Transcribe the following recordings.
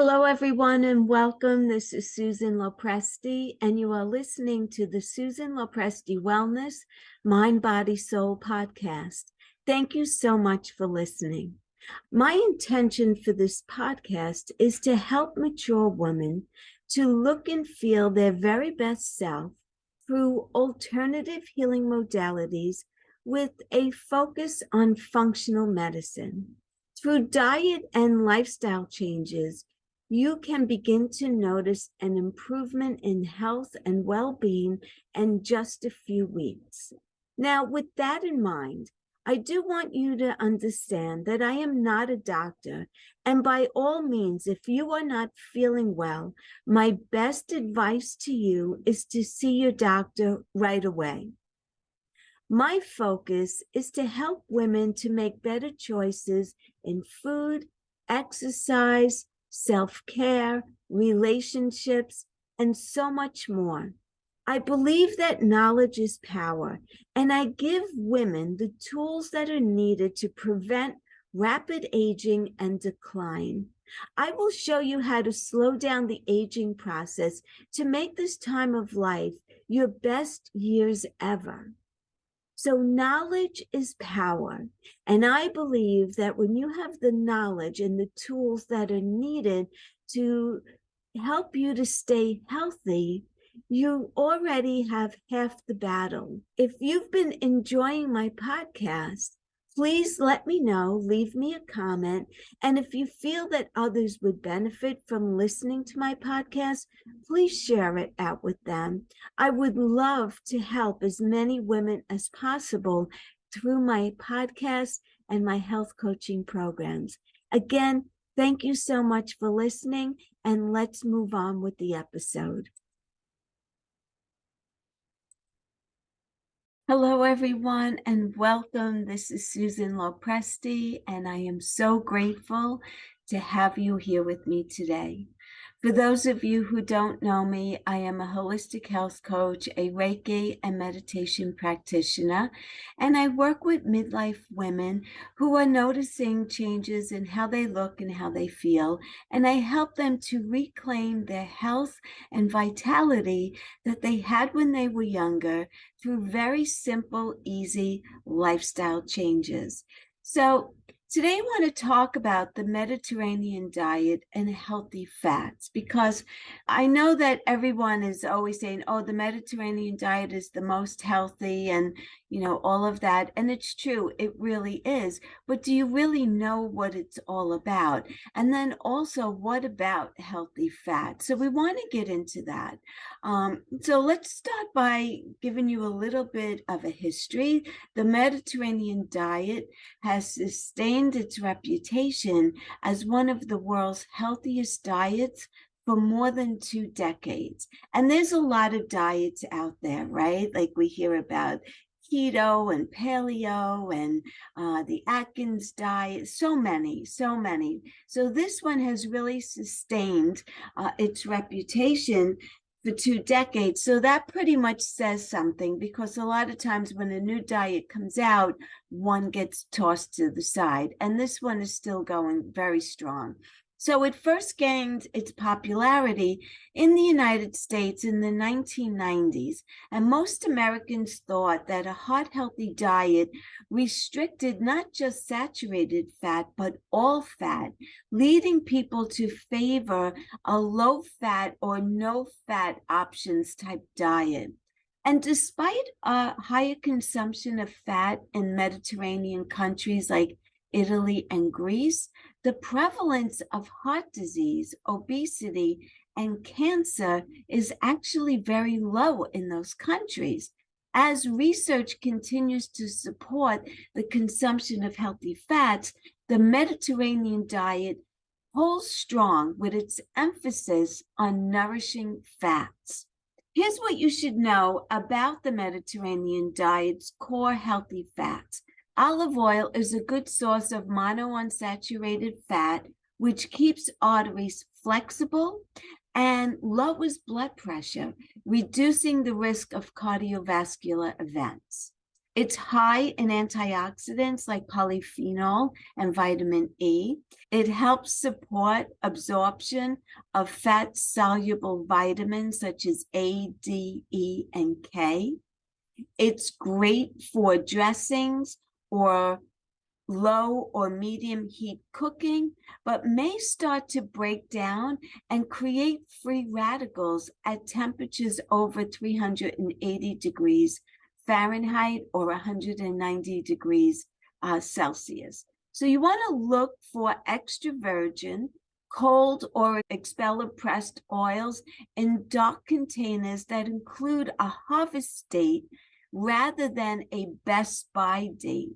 Hello, everyone, and welcome. This is Susan Lopresti, and you are listening to the Susan Lopresti Wellness Mind, Body, Soul podcast. Thank you so much for listening. My intention for this podcast is to help mature women to look and feel their very best self through alternative healing modalities with a focus on functional medicine. Through diet and lifestyle changes, you can begin to notice an improvement in health and well-being in just a few weeks. Now, with that in mind, I do want you to understand that I am not a doctor, and by all means, if you are not feeling well, my best advice to you is to see your doctor right away. My focus is to help women to make better choices in food, exercise, self-care, relationships, and so much more. I believe that knowledge is power, and I give women the tools that are needed to prevent rapid aging and decline. I will show you how to slow down the aging process to make this time of life your best years ever. So knowledge is power. And I believe that when you have the knowledge and the tools that are needed to help you to stay healthy, you already have half the battle. If you've been enjoying my podcast, please let me know, leave me a comment. And if you feel that others would benefit from listening to my podcast, please share it out with them. I would love to help as many women as possible through my podcast and my health coaching programs. Again, thank you so much for listening, and let's move on with the episode. Hello, everyone, and welcome. This is Susan Lopresti, and I am so grateful to have you here with me today. For those of you who don't know me, I am a holistic health coach, a Reiki and meditation practitioner, and I work with midlife women who are noticing changes in how they look and how they feel, and I help them to reclaim their health and vitality that they had when they were younger through very simple, easy lifestyle changes. So today I want to talk about the Mediterranean diet and healthy fats, because I know that everyone is always saying, oh, the Mediterranean diet is the most healthy and, all of that. And it's true, it really is. But do you really know what it's all about? And then also, what about healthy fats? So we want to get into that. So let's start by giving you a little bit of a history. The Mediterranean diet has sustained its reputation as one of the world's healthiest diets for more than 2 decades. And there's a lot of diets out there, right? Like we hear about keto and paleo and the Atkins diet, so many. So this one has really sustained its reputation for 2 decades. So that pretty much says something, because a lot of times when a new diet comes out, one gets tossed to the side. And this one is still going very strong. So it first gained its popularity in the United States in the 1990s. And most Americans thought that a heart healthy diet restricted not just saturated fat, but all fat, leading people to favor a low fat or no fat options type diet. And despite a higher consumption of fat in Mediterranean countries like Italy and Greece, the prevalence of heart disease, obesity, and cancer is actually very low in those countries. As research continues to support the consumption of healthy fats, the Mediterranean diet holds strong with its emphasis on nourishing fats. Here's what you should know about the Mediterranean diet's core healthy fats. Olive oil is a good source of monounsaturated fat, which keeps arteries flexible and lowers blood pressure, reducing the risk of cardiovascular events. It's high in antioxidants like polyphenol and vitamin E. It helps support absorption of fat-soluble vitamins such as A, D, E, and K. It's great for dressings or low or medium heat cooking, but may start to break down and create free radicals at temperatures over 380 degrees Fahrenheit or 190 degrees Celsius. So you want to look for extra virgin, cold or expeller pressed oils in dark containers that include a harvest date rather than a best by date.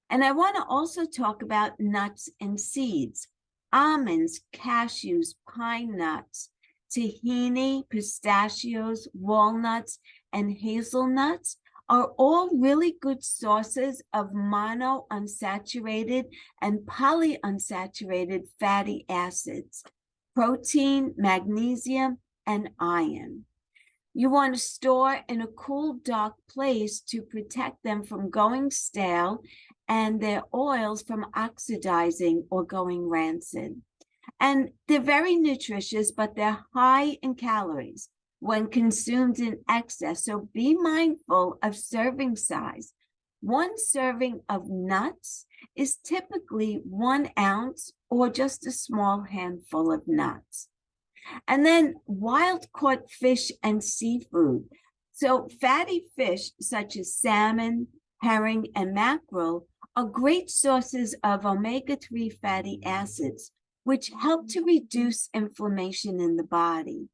And I want to also talk about nuts and seeds, almonds, cashews, pine nuts, tahini, pistachios, walnuts, and hazelnuts are all really good sources of monounsaturated and polyunsaturated fatty acids, protein, magnesium, and iron. You want to store in a cool, dark place to protect them from going stale and their oils from oxidizing or going rancid. And they're very nutritious, but they're high in calories when consumed in excess. So be mindful of serving size. One serving of nuts is typically 1 ounce or just a small handful of nuts. And then wild caught fish and seafood. So fatty fish such as salmon, herring, and mackerel are great sources of omega-3 fatty acids, which help to reduce inflammation in the body.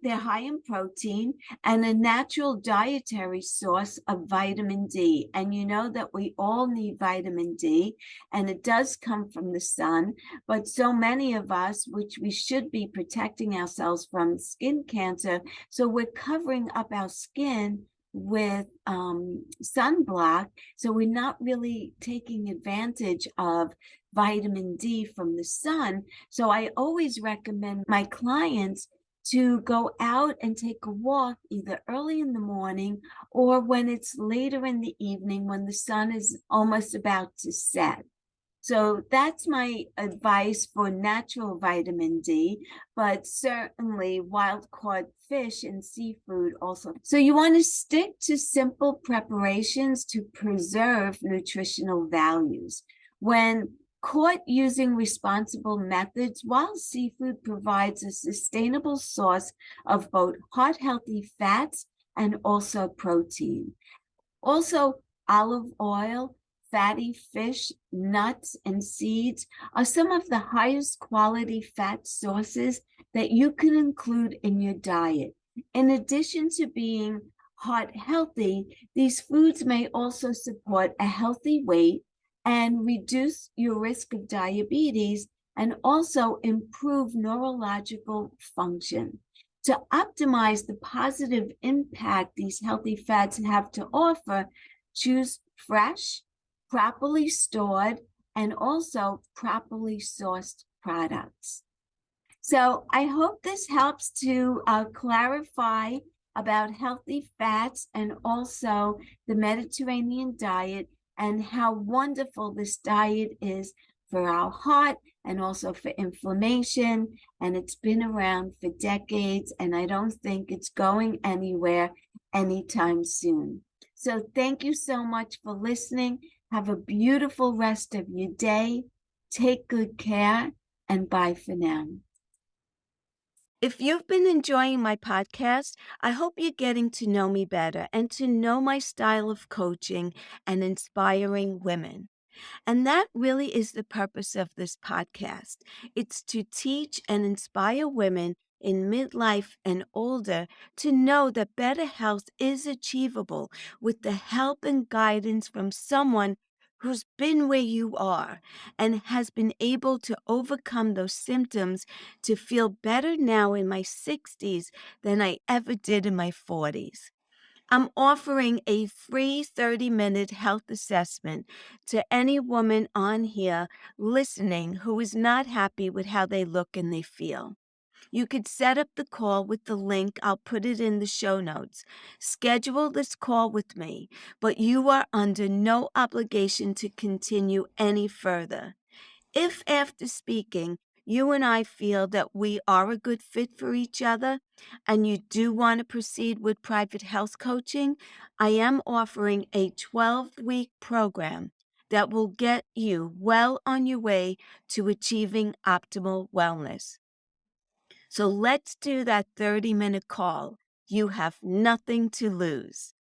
They're high in protein and a natural dietary source of vitamin D. And you know that we all need vitamin D, and it does come from the sun. But so many of us, which we should be protecting ourselves from skin cancer, so we're covering up our skin with sunblock. So we're not really taking advantage of vitamin D from the sun. So I always recommend my clients to go out and take a walk either early in the morning or when it's later in the evening when the sun is almost about to set. So that's my advice for natural vitamin D, but certainly wild caught fish and seafood also. So you want to stick to simple preparations to preserve nutritional values. When caught using responsible methods, wild seafood provides a sustainable source of both heart-healthy fats and also protein. Also, olive oil, fatty fish, nuts, and seeds are some of the highest quality fat sources that you can include in your diet. In addition to being heart healthy, these foods may also support a healthy weight and reduce your risk of diabetes and also improve neurological function. To optimize the positive impact these healthy fats have to offer, choose fresh, properly stored, and also properly sourced products. So I hope this helps to clarify about healthy fats and also the Mediterranean diet and how wonderful this diet is for our heart and also for inflammation. And it's been around for decades, and I don't think it's going anywhere anytime soon. So thank you so much for listening. Have a beautiful rest of your day. Take good care, and bye for now. If you've been enjoying my podcast, I hope you're getting to know me better and to know my style of coaching and inspiring women. And that really is the purpose of this podcast. It's to teach and inspire women in midlife and older to know that better health is achievable with the help and guidance from someone who's been where you are and has been able to overcome those symptoms to feel better now in my 60s than I ever did in my 40s. I'm offering a free 30-minute health assessment to any woman on here listening who is not happy with how they look and they feel. You could set up the call with the link. I'll put it in the show notes. Schedule this call with me, but you are under no obligation to continue any further. If after speaking, you and I feel that we are a good fit for each other and you do want to proceed with private health coaching, I am offering a 12-week program that will get you well on your way to achieving optimal wellness. So let's do that 30-minute call. You have nothing to lose.